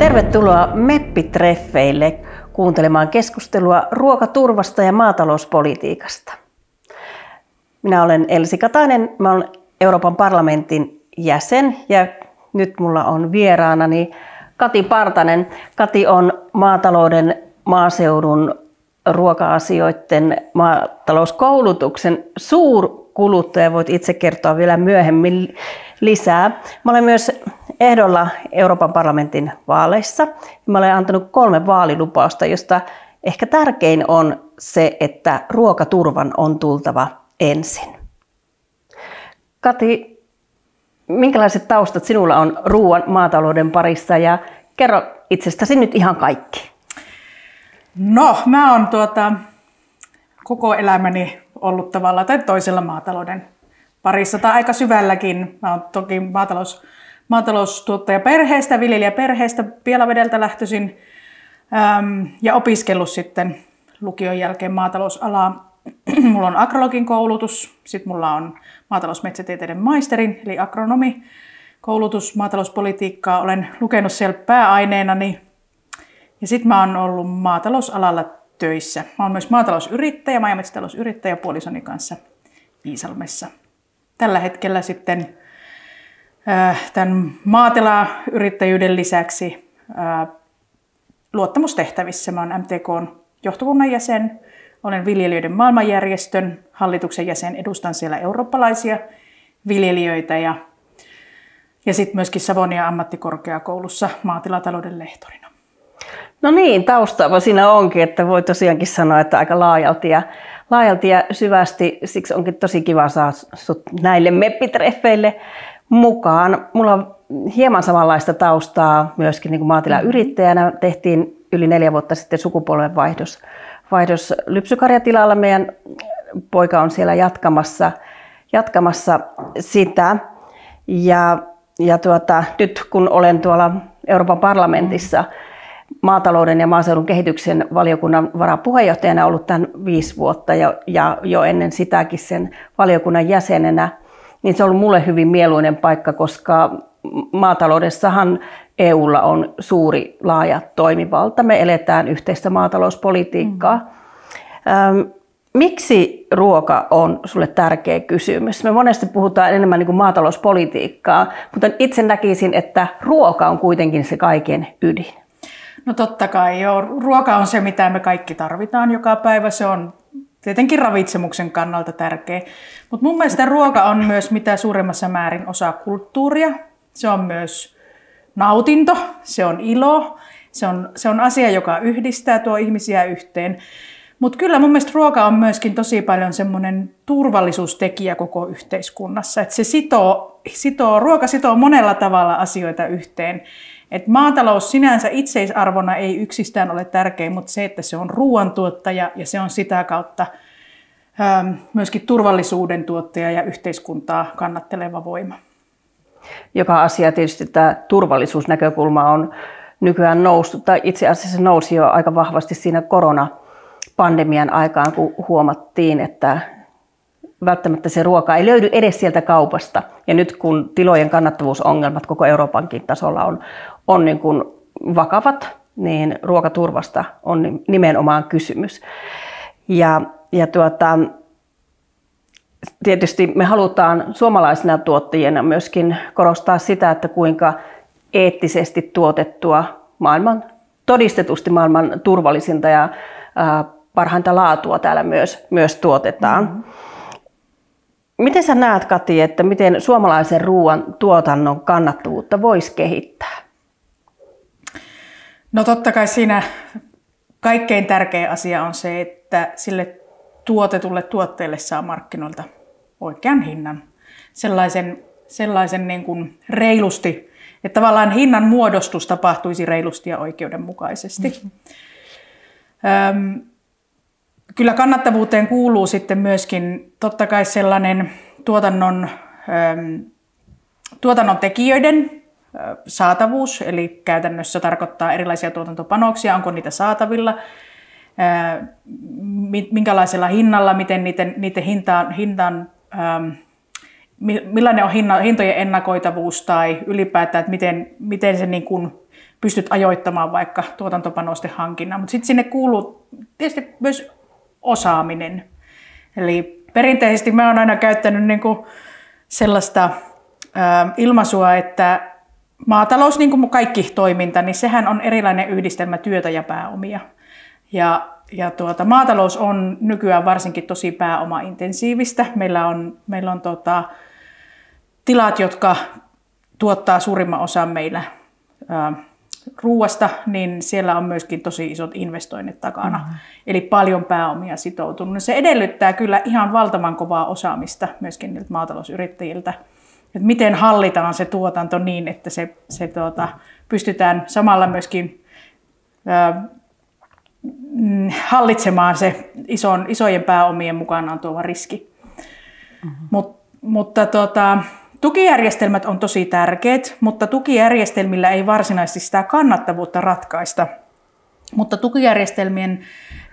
Tervetuloa MEPPI-treffeille kuuntelemaan keskustelua ruokaturvasta ja maatalouspolitiikasta. Minä olen Elsi Katainen, mä olen Euroopan parlamentin jäsen ja nyt mulla on vieraanani Kati Partanen. Kati on maatalouden, maaseudun, ruoka-asioiden, maatalouskoulutuksen suurkuluttaja. Voit itse kertoa vielä myöhemmin lisää. Mä olen myös ehdolla Euroopan parlamentin vaaleissa. Mä olen antanut 3 vaalilupausta, josta ehkä tärkein on se, että ruokaturvan on tultava ensin. Kati, minkälaiset taustat sinulla on ruoan maatalouden parissa ja kerro itsestäsi nyt ihan kaikki. No, mä oon koko elämäni ollut tavalla tai toisella maatalouden parissa tai aika syvälläkin. Mä oon toki maataloustuottajaperheestä, viljelijäperheestä, Pielavedeltä lähtöisin ja opiskellut sitten lukion jälkeen maatalousalaa. Mulla on agrologin koulutus, sitten mulla on maatalousmetsätieteiden maisterin eli agronomikoulutus, maatalouspolitiikkaa olen lukenut siellä pääaineenani ja sitten mä oon ollut maatalousalalla töissä. Mä oon myös maatalousyrittäjä, maa- ja metsätalousyrittäjä puolisoni kanssa Iisalmessa. Tällä hetkellä sitten tämän maatilayrittäjyyden lisäksi luottamustehtävissä. Mä oon MTK:n johtokunnan jäsen, olen viljelijöiden maailmanjärjestön hallituksen jäsen, edustan siellä eurooppalaisia viljelijöitä ja sitten myöskin Savonian ammattikorkeakoulussa maatilatalouden lehtorina. No niin, taustaava siinä onkin, että voi tosiaankin sanoa, että aika laajalti ja syvästi, siksi onkin tosi kiva saada sut näille MEPPI-treffeille mukaan. Mulla on hieman samanlaista taustaa myöskin niin kuin maatilayrittäjänä. Tehtiin yli 4 vuotta sitten sukupolvenvaihdos lypsykarjatilalla. Meidän poika on siellä jatkamassa sitä. Ja nyt kun olen tuolla Euroopan parlamentissa maatalouden ja maaseudun kehityksen valiokunnan varapuheenjohtajana ollut tämän 5 vuotta ja jo ennen sitäkin sen valiokunnan jäsenenä, niin se on ollut mulle hyvin mieluinen paikka, koska maataloudessahan EUlla on suuri laaja toimivalta. Me eletään yhteistä maatalouspolitiikkaa. Miksi ruoka on sulle tärkeä kysymys? Me monesti puhutaan enemmän niin kuin maatalouspolitiikkaa, mutta itse näkisin, että ruoka on kuitenkin se kaiken ydin. No totta kai, joo. Ruoka on se, mitä me kaikki tarvitaan joka päivä. Se on tietenkin ravitsemuksen kannalta tärkeä. Mutta mun mielestä ruoka on myös mitä suurimmassa määrin osa kulttuuria. Se on myös nautinto, se on ilo, se on asia, joka yhdistää, tuo ihmisiä yhteen. Mutta kyllä mun mielestä ruoka on myöskin tosi paljon semmoinen turvallisuustekijä koko yhteiskunnassa. Et ruoka sitoo monella tavalla asioita yhteen. Et maatalous sinänsä itseisarvona ei yksistään ole tärkeä, mutta se, että se on ruoantuottaja ja se on sitä kautta myöskin turvallisuuden tuottaja ja yhteiskuntaa kannatteleva voima. Joka asia tietysti tämä turvallisuusnäkökulma on nykyään noussut, tai itse asiassa nousi jo aika vahvasti siinä koronapandemian aikaan, kun huomattiin, että välttämättä se ruoka ei löydy edes sieltä kaupasta. Ja nyt kun tilojen kannattavuusongelmat koko Euroopankin tasolla on niin kuin vakavat, niin ruokaturvasta on nimenomaan kysymys. Ja tietysti me halutaan suomalaisina tuottajina myöskin korostaa sitä, että kuinka eettisesti tuotettua todistetusti maailman turvallisinta ja parhainta laatua täällä myös tuotetaan. Mm-hmm. Miten sä näet, Kati, että miten suomalaisen ruoan tuotannon kannattavuutta voisi kehittää? No totta kai siinä kaikkein tärkein asia on se, että sille tuotetulle tuotteelle saa markkinoilta oikean hinnan. Sellaisen niin kuin reilusti, että tavallaan hinnan muodostus tapahtuisi reilusti ja oikeudenmukaisesti. Mm-hmm. Kyllä kannattavuuteen kuuluu sitten myöskin totta kai sellainen tuotannon tekijöiden saatavuus, eli käytännössä tarkoittaa erilaisia tuotantopanoksia, onko niitä saatavilla, minkälaisella hinnalla, miten niiden hintaan millainen on hintojen ennakoitavuus tai ylipäätään, että miten se niin kuin pystyt ajoittamaan vaikka tuotantopanosten hankinnan. Mutta sitten sinne kuuluu tietysti myös osaaminen. Eli perinteisesti mä oon aina käyttänyt niinku sellaista ilmaisua, että maatalous, niin kuin kaikki toiminta, niin sehän on erilainen yhdistelmä työtä ja pääomia. Ja maatalous on nykyään varsinkin tosi pääomaintensiivistä. Meillä on tilat, jotka tuottaa suurimman osan meillä ruuasta, niin siellä on myöskin tosi isot investoinnit takana. Eli paljon pääomia sitoutunut. Se edellyttää kyllä ihan valtavan kovaa osaamista myöskin niiltä maatalousyrittäjiltä. Että miten hallitaan se tuotanto niin, että se pystytään samalla myöskin hallitsemaan se isojen pääomien mukanaan tuova riski. Mutta tukijärjestelmät on tosi tärkeät, mutta tukijärjestelmillä ei varsinaisesti sitä kannattavuutta ratkaista. Mutta tukijärjestelmien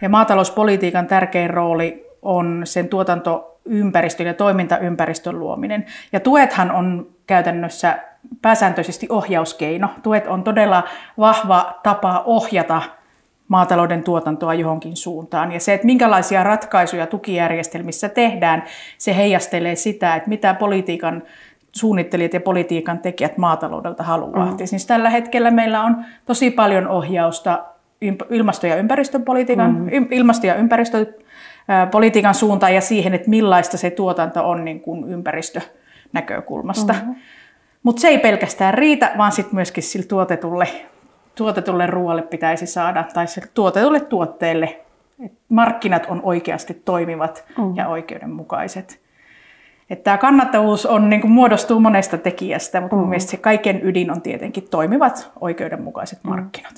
ja maatalouspolitiikan tärkein rooli on sen tuotantoympäristön ja toimintaympäristön luominen. Ja tuethan on käytännössä pääsääntöisesti ohjauskeino. Tuet on todella vahva tapa ohjata maatalouden tuotantoa johonkin suuntaan. Ja se, että minkälaisia ratkaisuja tukijärjestelmissä tehdään, se heijastelee sitä, että mitä politiikan suunnittelijat ja politiikan tekijät maataloudelta haluaa. Siis tällä hetkellä meillä on tosi paljon ohjausta ilmasto- ja ympäristöpolitiikan suuntaan ja siihen, että millaista se tuotanto on niin kuin ympäristönäkökulmasta. Mutta se ei pelkästään riitä, vaan sitten myöskin sille tuotetulle ruoalle pitäisi saada, tai sille tuotetulle tuotteelle, että markkinat on oikeasti toimivat ja oikeudenmukaiset. Että tämä kannattavuus on, niin kuin muodostuu monesta tekijästä, mutta mun mielestä se kaiken ydin on tietenkin toimivat oikeudenmukaiset markkinat.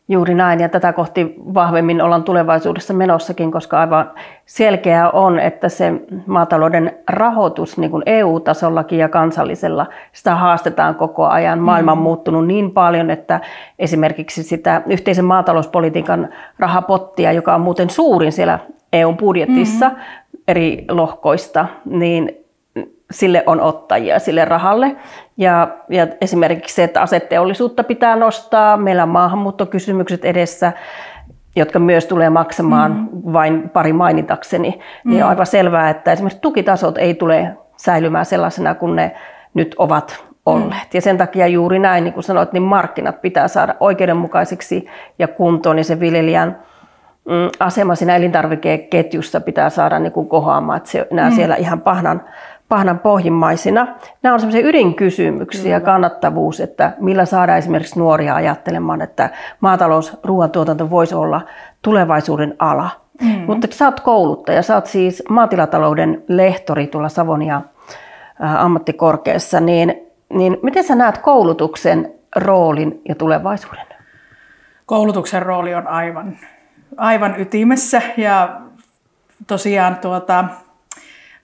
Juuri näin, ja tätä kohti vahvemmin ollaan tulevaisuudessa menossakin, koska aivan selkeää on, että se maatalouden rahoitus niin kuin EU-tasollakin ja kansallisella, sitä haastetaan koko ajan. Maailma on muuttunut niin paljon, että esimerkiksi sitä yhteisen maatalouspolitiikan rahapottia, joka on muuten suurin siellä EU-budjetissa eri lohkoista, niin sille on ottajia sille rahalle. Ja esimerkiksi se, että aseteollisuutta pitää nostaa, meillä on maahanmuuttokysymykset edessä, jotka myös tulee maksamaan vain pari mainitakseni, niin on aivan selvää, että esimerkiksi tukitasot ei tule säilymään sellaisena kuin ne nyt ovat olleet. Ja sen takia juuri näin, niin kuin sanoit, niin markkinat pitää saada oikeudenmukaisiksi ja kuntoon, niin se viljelijän asema siinä elintarvikeketjussa pitää saada niin kuin kohoamaan, että se nämä siellä ihan pahnan pohjimmaisina. Nämä on sellaisia ydinkysymyksiä, kannattavuus, että millä saadaan esimerkiksi nuoria ajattelemaan, että ruoantuotanto voisi olla tulevaisuuden ala. Mutta sä oot kouluttaja, sä oot siis maatilatalouden lehtori tuolla Savonia ammattikorkeassa, niin miten sä näet koulutuksen roolin ja tulevaisuuden? Koulutuksen rooli on aivan ytimessä ja tosiaan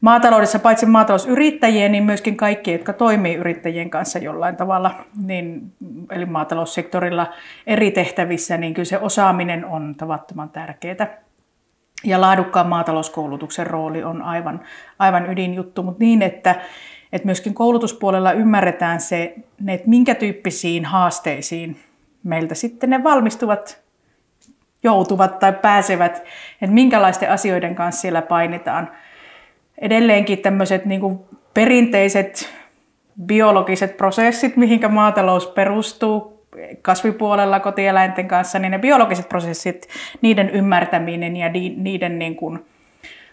maataloudessa paitsi maatalousyrittäjien, niin myöskin kaikki, jotka toimii yrittäjien kanssa jollain tavalla, niin, eli maataloussektorilla eri tehtävissä, niin kyllä se osaaminen on tavattoman tärkeää. Ja laadukkaan maatalouskoulutuksen rooli on aivan ydinjuttu, mutta niin, että myöskin koulutuspuolella ymmärretään se, että minkä tyyppisiin haasteisiin meiltä sitten ne valmistuvat joutuvat tai pääsevät, että minkälaisten asioiden kanssa siellä painitaan. Edelleenkin tämmöiset niin kuin perinteiset biologiset prosessit, mihinkä maatalous perustuu kasvipuolella kotieläinten kanssa, niin ne biologiset prosessit, niiden ymmärtäminen ja niiden niin kuin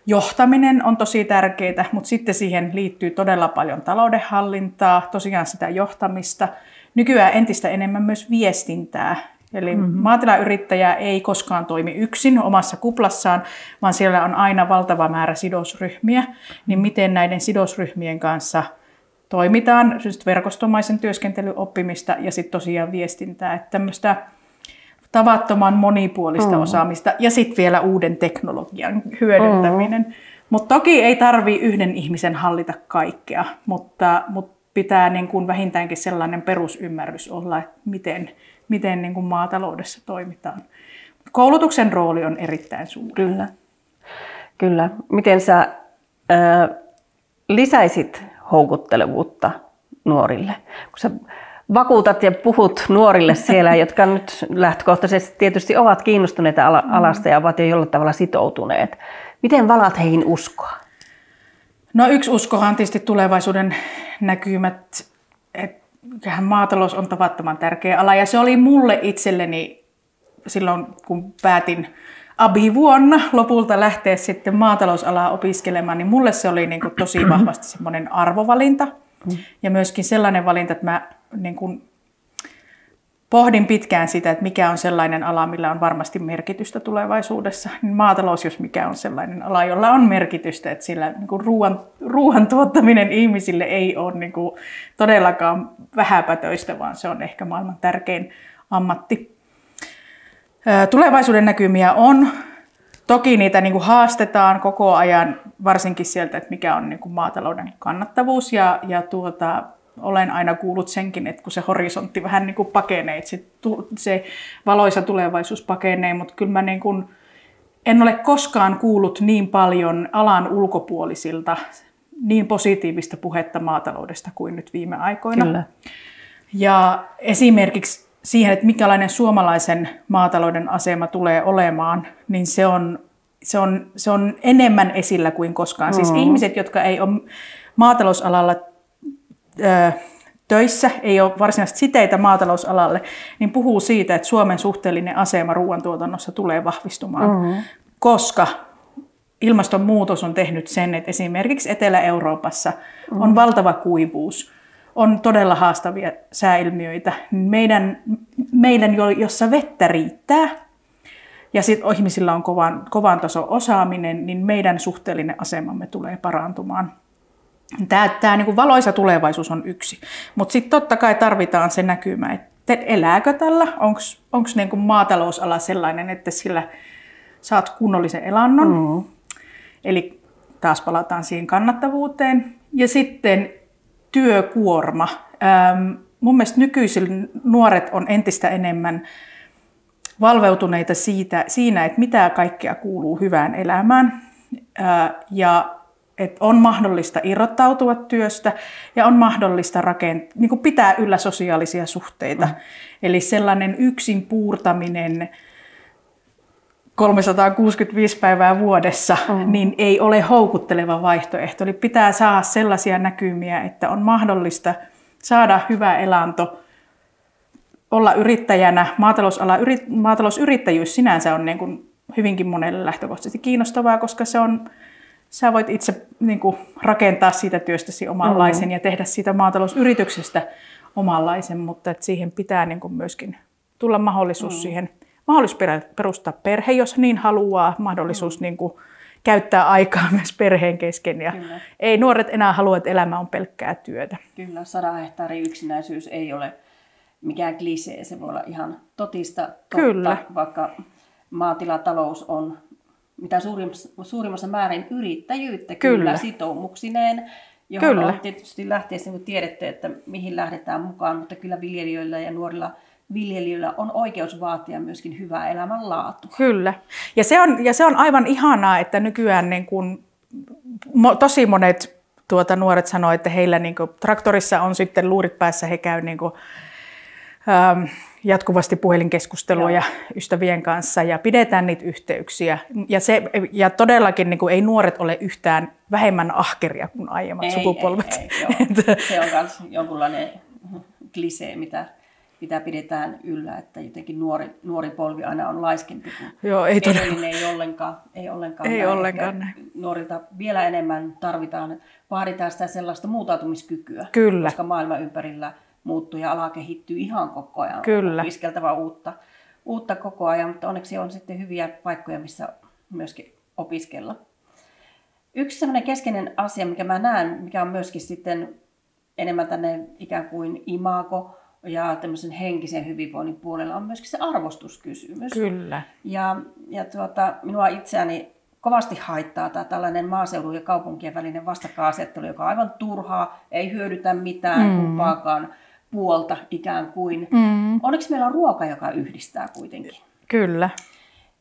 johtaminen on tosi tärkeää, mutta sitten siihen liittyy todella paljon taloudenhallintaa, tosiaan sitä johtamista, nykyään entistä enemmän myös viestintää. Eli maatilayrittäjä ei koskaan toimi yksin omassa kuplassaan, vaan siellä on aina valtava määrä sidosryhmiä. Niin miten näiden sidosryhmien kanssa toimitaan, verkostomaisen työskentelyn oppimista ja sitten tosiaan viestintää. Että tämmöistä tavattoman monipuolista osaamista ja sitten vielä uuden teknologian hyödyntäminen. Mutta toki ei tarvitse yhden ihmisen hallita kaikkea, mutta pitää niin kuin vähintäänkin sellainen perusymmärrys olla, että miten niin kuin maataloudessa toimitaan. Koulutuksen rooli on erittäin suuri. Kyllä. Miten sä lisäisit houkuttelevuutta nuorille? Kun sä vakuutat ja puhut nuorille siellä, jotka nyt lähtökohtaisesti tietysti ovat kiinnostuneita alasta ja ovat jo jollain tavalla sitoutuneet. Miten valaat heihin uskoa? No yksi uskohan on tietysti tulevaisuuden näkymät, että maatalous on tavattoman tärkeä ala ja se oli mulle itselleni silloin, kun päätin abivuonna lopulta lähteä sitten maatalousalaa opiskelemaan, niin mulle se oli niin kuin tosi vahvasti semmoinen arvovalinta ja myöskin sellainen valinta, että mä niin kuin pohdin pitkään sitä, että mikä on sellainen ala, millä on varmasti merkitystä tulevaisuudessa. Maatalous, jos mikä on sellainen ala, jolla on merkitystä, että sillä niin kuin ruoan tuottaminen ihmisille ei ole niin kuin todellakaan vähäpätöistä, vaan se on ehkä maailman tärkein ammatti. Tulevaisuuden näkymiä on. Toki niitä niin kuin haastetaan koko ajan, varsinkin sieltä, että mikä on niin kuin maatalouden kannattavuus. Olen aina kuullut senkin, että kun se horisontti vähän niin kuin pakenee, että se valoisa tulevaisuus pakenee, mutta kyllä mä niin kuin en ole koskaan kuullut niin paljon alan ulkopuolisilta niin positiivista puhetta maataloudesta kuin nyt viime aikoina. Kyllä. Ja esimerkiksi siihen, että mikälainen suomalaisen maatalouden asema tulee olemaan, niin se on enemmän esillä kuin koskaan. Siis ihmiset, jotka ei ole maatalousalalla töissä, ei ole varsinaisesti siteitä maatalousalalle, niin puhuu siitä, että Suomen suhteellinen asema ruoantuotannossa tulee vahvistumaan, koska ilmastonmuutos on tehnyt sen, että esimerkiksi Etelä-Euroopassa on valtava kuivuus, on todella haastavia sääilmiöitä. Meidän jossa vettä riittää, ja sitten ihmisillä on kovan tason osaaminen, niin meidän suhteellinen asemamme tulee parantumaan. Tämä niin kuin valoisa tulevaisuus on yksi, mutta sitten totta kai tarvitaan se näkymä, että elääkö tällä, onko niin kuin maatalousala sellainen, että sillä saat kunnollisen elannon, eli taas palataan siihen kannattavuuteen, ja sitten työkuorma. Mun mielestä nykyisin nuoret on entistä enemmän valveutuneita siinä, että mitä kaikkea kuuluu hyvään elämään, ja että on mahdollista irrottautua työstä ja on mahdollista niin kuin pitää yllä sosiaalisia suhteita. Eli sellainen yksin puurtaminen 365 päivää vuodessa niin ei ole houkutteleva vaihtoehto. Eli pitää saada sellaisia näkymiä, että on mahdollista saada hyvä elanto, olla yrittäjänä. Maatalousyrittäjyys sinänsä on niin kuin hyvinkin monelle lähtökohtaisesti kiinnostavaa, koska sä voit itse niin kuin rakentaa siitä työstäsi omanlaisen ja tehdä siitä maatalousyrityksestä omanlaisen, mutta että siihen pitää niin kuin myöskin tulla mahdollisuus perustaa perhe, jos niin haluaa, mahdollisuus niin kuin käyttää aikaa myös perheen kesken. Ja ei nuoret enää halua, että elämä on pelkkää työtä. Kyllä, 100 hehtaarin yksinäisyys ei ole mikään klisee, se voi olla ihan totista totta, vaikka maatilatalous on mitä suurimmassa määrin yrittäjyyttä, kyllä sitoumuksineen, johon on tietysti lähteessä, kun tiedätte, että mihin lähdetään mukaan, mutta kyllä viljelijöillä ja nuorilla viljelijöillä on oikeus vaatia myöskin hyvää elämänlaatua. Kyllä, ja se on aivan ihanaa, että nykyään niin kuin, tosi monet nuoret sanoo, että heillä niin kuin, traktorissa on sitten luurit päässä, he käy niin kuin, jatkuvasti puhelinkeskustelua ja ystävien kanssa ja pidetään niitä yhteyksiä. Ja todellakin niin kuin, ei nuoret ole yhtään vähemmän ahkeria kuin aiemmat sukupolvet. Se on myös jonkunlainen klisee, mitä pidetään yllä, että jotenkin nuori polvi aina on laiskempi kuin edellinen, ei ollenkaan. Nuorilta vielä enemmän vaaditaan sitä sellaista muutautumiskykyä, koska maailma ympärillä muuttuu ja ala kehittyy ihan koko ajan. Kyllä. Opiskeltava uutta koko ajan, mutta onneksi on sitten hyviä paikkoja, missä myöskin opiskella. Yksi sellainen keskeinen asia, mikä mä näen, mikä on myöskin sitten enemmän tänne ikään kuin imago ja tämmöisen henkisen hyvinvoinnin puolella, on myöskin se arvostuskysymys. Kyllä. Ja minua itseäni kovasti haittaa tämä tällainen maaseudun ja kaupunkien välinen vastakkainasettelu, joka on aivan turhaa, ei hyödytä mitään kumpaakaan puolta ikään kuin. Onneksi meillä on ruoka, joka yhdistää kuitenkin. Kyllä.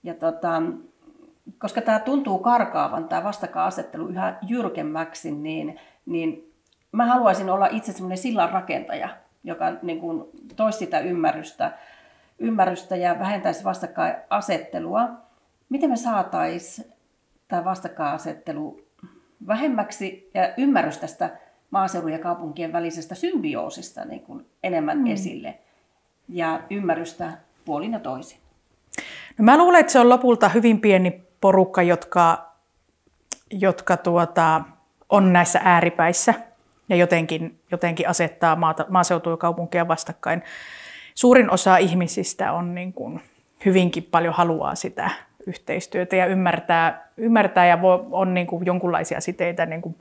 Ja koska tämä tuntuu karkaavan, tämä vastakkainasettelu yhä jyrkemmäksi, niin mä haluaisin olla itse semmoinen sillan rakentaja joka niin kuin toisi sitä ymmärrystä ja vähentäisi vastakkainasettelua. Miten me saataisiin tämä vastakkainasettelu vähemmäksi ja ymmärrys tästä maaseudun ja kaupunkien välisestä symbioosista niin kuin enemmän esille ja ymmärrystä puolin ja toisin? No mä luulen, että se on lopulta hyvin pieni porukka, jotka on näissä ääripäissä ja jotenkin asettaa maaseutua ja kaupunkia vastakkain. Suurin osa ihmisistä on niin kuin hyvinkin paljon haluaa sitä yhteistyötä ja ymmärtää ja on niin kuin jonkunlaisia siteitä niin kuin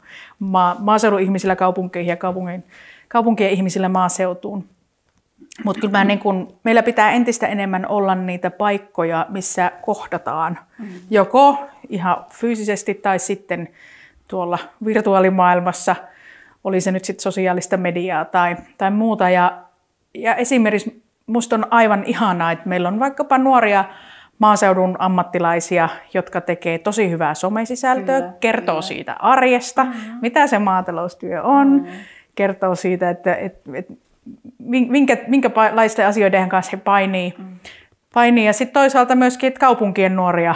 maaseudun ihmisillä kaupunkeihin ja kaupunkien ihmisillä maaseutuun. Mutta kyllä meillä pitää entistä enemmän olla niitä paikkoja, missä kohdataan joko ihan fyysisesti tai sitten tuolla virtuaalimaailmassa, oli se nyt sitten sosiaalista mediaa tai muuta. Ja esimerkiksi musta on aivan ihanaa, että meillä on vaikkapa nuoria maaseudun ammattilaisia, jotka tekee tosi hyvää somesisältöä, kertoo siitä arjesta, mitä se maataloustyö on, kertoo siitä, että minkälaisten asioiden kanssa he painii. Ja sitten toisaalta myöskin että kaupunkien nuoria.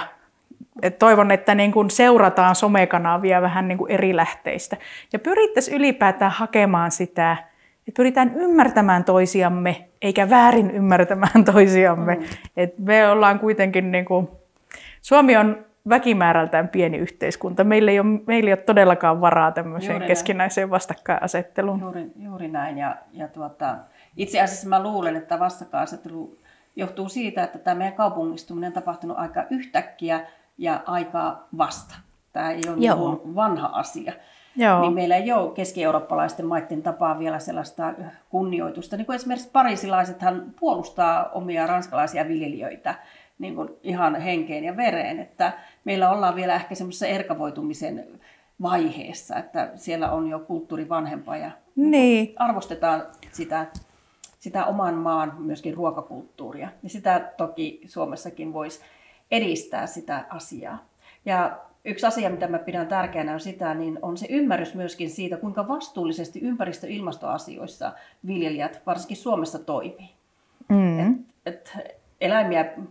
Et toivon, että niin kun seurataan somekanavia vähän niin kuin eri lähteistä. Ja pyrittäisiin ylipäätään hakemaan sitä, että pyritään ymmärtämään toisiamme, eikä väärin ymmärtämään toisiamme. Et me ollaan kuitenkin, niin kuin, Suomi on väkimäärältään pieni yhteiskunta. Meillä ei ole todellakaan varaa tämmöiseen keskinäiseen vastakkainasetteluun. Juuri näin. Itse asiassa mä luulen, että vastakkainasettelu johtuu siitä, että tämä meidän kaupungistuminen on tapahtunut aika yhtäkkiä ja aika vasta. Tämä ei ole niin vanha asia. Niin meillä ei ole keski-eurooppalaisten maiden tapaa vielä sellaista kunnioitusta. Niin kuin esimerkiksi pariisilaisethan puolustaa omia ranskalaisia viljelijöitä niin kuin ihan henkeen ja vereen. Että meillä ollaan vielä ehkä semmoisessa erkavoitumisen vaiheessa, että siellä on jo kulttuuri vanhempaa ja arvostetaan sitä oman maan myöskin ruokakulttuuria. Ja sitä toki Suomessakin voisi edistää sitä asiaa. Ja yksi asia, mitä mä pidän tärkeänä on se ymmärrys myöskin siitä, kuinka vastuullisesti ympäristö- ja ilmastoasioissa viljelijät, varsinkin Suomessa, toimii.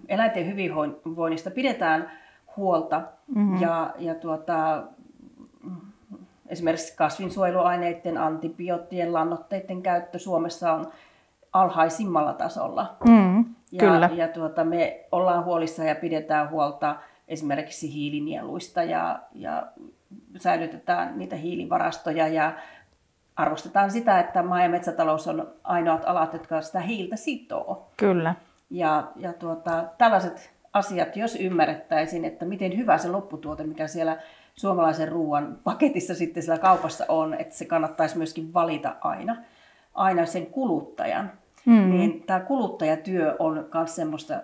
Eläinten hyvinvoinnista pidetään huolta esimerkiksi kasvinsuojeluaineiden, antibioottien, lannoitteiden käyttö Suomessa on alhaisimmalla tasolla. Kyllä. Me ollaan huolissaan ja pidetään huolta esimerkiksi hiilinieluista ja säilytetään niitä hiilivarastoja ja arvostetaan sitä, että maa- ja metsätalous on ainoat alat, jotka sitä hiiltä sitoo. Kyllä. Tällaiset asiat, jos ymmärrettäisiin, että miten hyvä se lopputuote, mikä siellä suomalaisen ruoan paketissa sitten siellä kaupassa on, että se kannattaisi myöskin valita aina sen kuluttajan. Niin tämä kuluttajatyö on myös semmoista,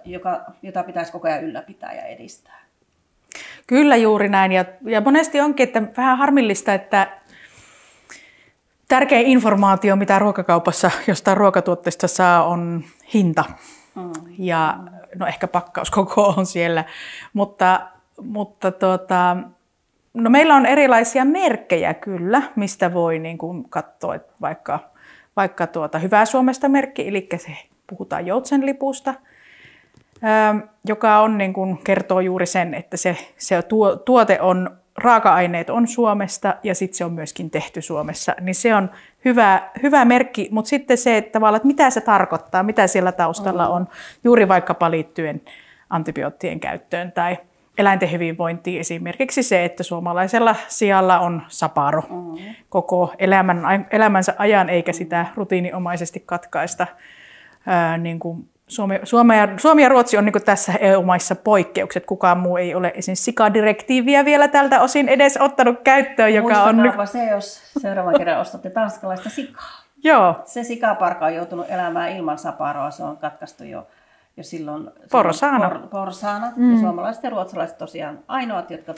jota pitäisi koko ajan ylläpitää ja edistää. Kyllä juuri näin. Ja monesti onkin että vähän harmillista, että tärkein informaatio, mitä ruokakaupassa jostain ruokatuotteesta saa, on hinta. Ja no ehkä pakkauskoko on siellä. Mutta meillä on erilaisia merkkejä kyllä, mistä voi niin kuin katsoa, että vaikka Hyvää Suomesta merkki, eli se puhutaan joutsenlipusta, joka on, niin kuin, kertoo juuri sen, että se tuote on, raaka-aineet on Suomesta ja sitten se on myöskin tehty Suomessa. Niin se on hyvä merkki, mutta sitten se, että mitä se tarkoittaa, mitä siellä taustalla on, juuri vaikkapa liittyen antibioottien käyttöön tai eläinten hyvinvointiin, esimerkiksi se, että suomalaisella sijalla on saparo koko elämänsä ajan, eikä sitä rutiininomaisesti katkaista. Niin kuin Suomi ja Ruotsi on niin kuin tässä EU-maissa poikkeukset. Kukaan muu ei ole esimerkiksi sikadirektiiviä vielä tältä osin edes ottanut käyttöön. Joka on nyt se, jos seuraavan kerran ostatte tanskalaista sikaa. Joo. Se sikaparka on joutunut elämään ilman saparoa, se on katkaistu jo silloin porsaana. Ja suomalaiset ja ruotsalaiset tosiaan ainoat, jotka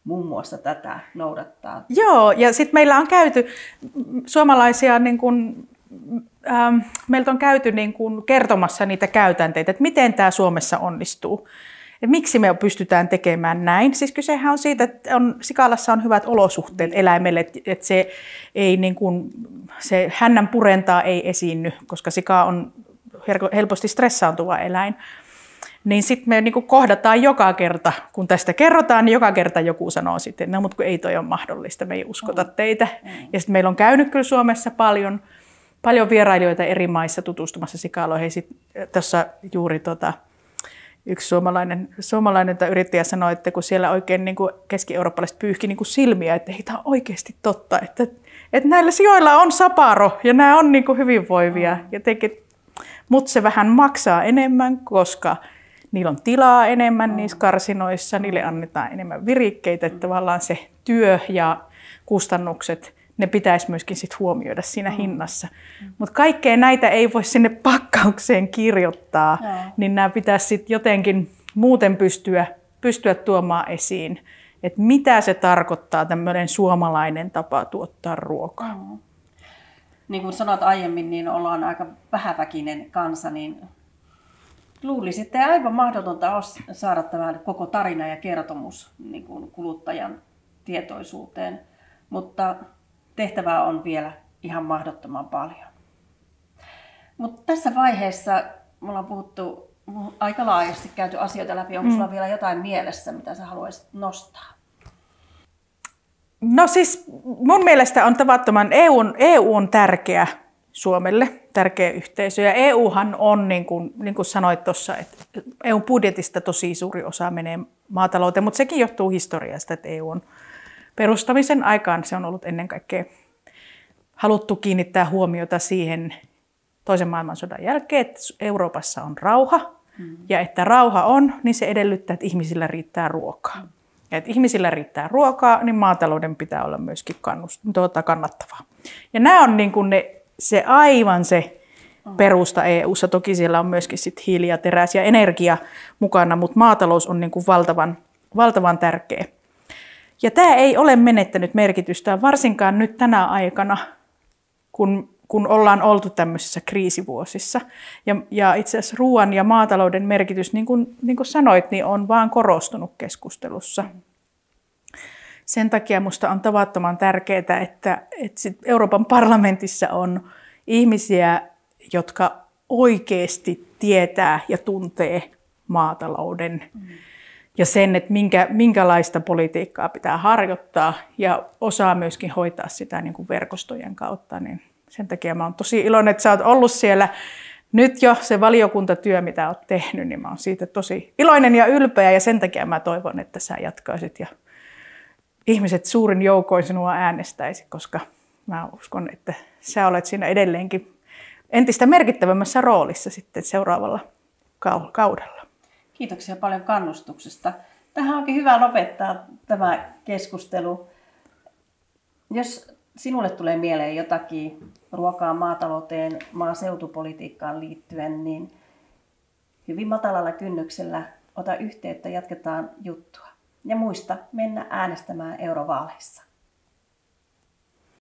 muun muassa tätä noudattaa. Joo, ja sitten meillä on käyty suomalaisia, niin kun, meiltä on käyty niin kun kertomassa niitä käytänteitä, että miten tämä Suomessa onnistuu. Ja miksi me pystytään tekemään näin? Siis kysehän on siitä, että sikalassa on hyvät olosuhteet eläimelle, että se, ei niin kuin, se hännän purentaa ei esiinny, koska sika on helposti stressaantuva eläin. Niin sitten me niin kohdataan joka kerta, kun tästä kerrotaan, niin joka kerta joku sanoo sitten, no mutta kun ei toi ole mahdollista, me ei uskota teitä. Ja sitten meillä on käynyt kyllä Suomessa paljon vierailijoita eri maissa tutustumassa sikaloihin. Tuossa juuri yksi suomalainen yrittäjä sanoi, että kun siellä oikein niin keski-eurooppalaiset pyyhki niin silmiä, että ei tämä on oikeasti totta, että näillä sijoilla on saparo ja nämä on niin hyvinvoivia. Mutta se vähän maksaa enemmän, koska niillä on tilaa enemmän niissä karsinoissa, niille annetaan enemmän virikkeitä, että tavallaan se työ ja kustannukset, ne pitäisi myöskin sit huomioida siinä hinnassa. Mutta kaikkea näitä ei voi sinne pakkaukseen kirjoittaa, niin nämä pitäisi sitten jotenkin muuten pystyä tuomaan esiin, että mitä se tarkoittaa tämmöinen suomalainen tapa tuottaa ruokaa. Niin kuin sanoit aiemmin, niin ollaan aika vähäväkinen kansa, niin luulisin, että ei aivan mahdotonta saada tämä koko tarina ja kertomus niin kuin kuluttajan tietoisuuteen, mutta tehtävää on vielä ihan mahdottoman paljon. Mutta tässä vaiheessa me ollaan puhuttu aika laajasti, käyty asioita läpi. Onko sulla vielä jotain mielessä, mitä sä haluaisit nostaa? No siis mun mielestä on tavattoman, EU on tärkeä Suomelle, tärkeä yhteisö. Ja EUhan on, niin kuin sanoit tuossa, että EUn budjetista tosi suuri osa menee maatalouteen, mutta sekin johtuu historiasta, että EU on perustamisen aikaan se on ollut ennen kaikkea haluttu kiinnittää huomiota siihen toisen maailmansodan jälkeen, että Euroopassa on rauha. Ja että rauha on, niin se edellyttää, että ihmisillä riittää ruokaa. Ja että ihmisillä riittää ruokaa, niin maatalouden pitää olla myöskin kannattavaa. Ja nämä on niin kuin se perusta EU:ssa. Toki siellä on myöskin sit hiili ja teräs ja energia mukana, mutta maatalous on niin kuin valtavan tärkeä. Ja tämä ei ole menettänyt merkitystään varsinkaan nyt tänä aikana, kun ollaan oltu tämmöisissä kriisivuosissa. Ja itse asiassa ruoan ja maatalouden merkitys, niin kuin sanoit, niin on vaan korostunut keskustelussa. Sen takia minusta on tavattoman tärkeää, että Euroopan parlamentissa on ihmisiä, jotka oikeasti tietää ja tuntee maatalouden ja sen, että minkälaista politiikkaa pitää harjoittaa ja osaa myöskin hoitaa sitä niin kuin verkostojen kautta. Niin sen takia mä oon tosi iloinen, että sä oot ollut siellä nyt jo se valiokuntatyö, mitä oot tehnyt, niin mä oon siitä tosi iloinen ja ylpeä ja sen takia mä toivon, että sä jatkaisit ja ihmiset suurin joukoin sinua äänestäisi, koska mä uskon, että sä olet siinä edelleenkin entistä merkittävämmässä roolissa sitten seuraavalla kaudella. Kiitoksia paljon kannustuksesta. Tähän onkin hyvä lopettaa tämä keskustelu. Jos sinulle tulee mieleen jotakin ruokaan, maatalouteen, maaseutupolitiikkaan liittyen, niin hyvin matalalla kynnyksellä ota yhteyttä, jatketaan juttua. Ja muista mennä äänestämään eurovaaleissa.